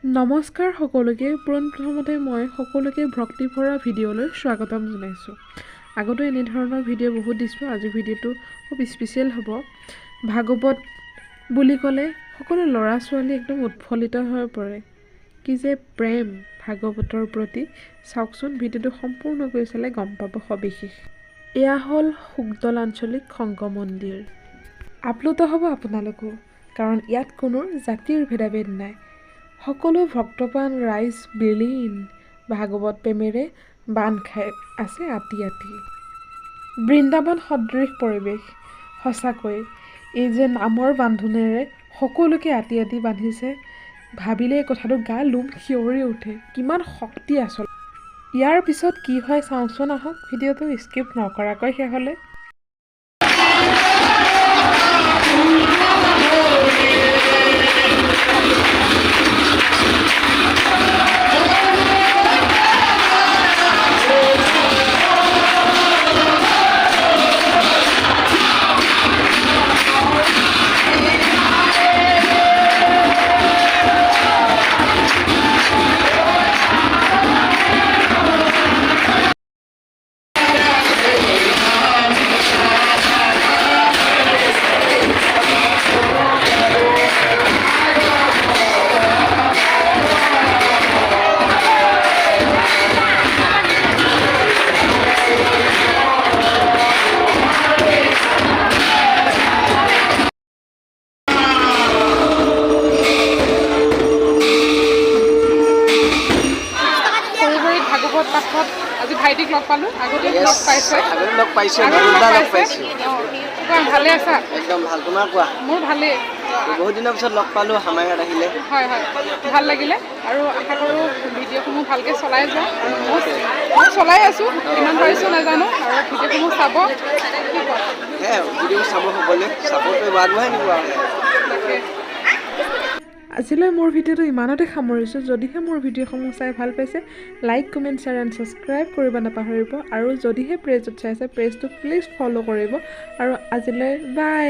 নমস্কাৰ সকলোকে পোনপ্ৰথমতে মই সকলোকে ভক্তি ভৰা ভিডিঅ'লৈ স্বাগতম জনাইছোঁ। আগতে এনে ধৰণৰ ভিডিঅ' বহুত দিছোঁ। আজি ভিডিঅ'টো খুব স্পেচিয়েল হ'ব। ভাগৱত বুলি ক'লে সকলো ল'ৰা ছোৱালী একদম উৎফুল্লিত হৈ পৰে। কি যে প্ৰেম ভাগৱতৰ প্ৰতি, চাওকচোন ভিডিঅ'টো সম্পূৰ্ণকৈ চালে গম পাব সবিশেষ। এয়া হ'ল সুগদল আঞ্চলিক সংঘ মন্দিৰ। আপ্লুত হ'ব আপোনালোকো, কাৰণ ইয়াত কোনো জাতিৰ ভেদাভেদ নাই। সকলো ভক্তপ্ৰাণ ৰাইজ বিলীন ভাগৱত প্ৰেমেৰে বান্ধ খাই আছে আতি আতি। বৃন্দাবন সদৃশ পৰিৱেশ, সঁচাকৈ এই যে নামৰ বান্ধোনেৰে সকলোকে আতি আতি বান্ধিছে, ভাবিলে এই কথাটো গা লোম শিয়ৰি উঠে। কিমান শক্তি আচলতে। ইয়াৰ পিছত কি হয় চাওঁচোন, আহক ভিডিঅ'টো স্কিপ নকৰাকৈ শেষলৈ। ভাগৱত পাঠত আজি ভাইটিক লগ পালোঁ। আগতে লগ পাইছোঁ। ভালে আছা? একদম ভাল। তোমাৰ কোৱা? মোৰ ভালেই। বহুত দিনৰ পিছত লগ পালোঁ, আমাৰ ইয়াত আহিলে। হয় হয়, ভাল লাগিলে আৰু আশা কৰোঁ ভিডিঅ'সমূহ ভালকৈ চলাই যাওঁ। মই চলাই আছোঁ, কিমান পাৰিছোঁ নাজানো, আৰু ভিডিঅ'সমূহ চাব। সেয়াই ভিডিঅ' চাব, সকলোৱে ছাপোৰ্ট কৰিব, আগবঢ়াই নিব আৰু। আজিলৈ মোৰ ভিডিঅ'টো ইমানতে সামৰিছোঁ। যদিহে মোৰ ভিডিঅ'সমূহ চাই ভাল পাইছে, like comment share and subscribe কৰিব নাপাহৰিব। আৰু যদিহে পেজত চাইছে, পেজটো প্লিজ ফ'ল' কৰিব। আৰু আজিলৈ বাই।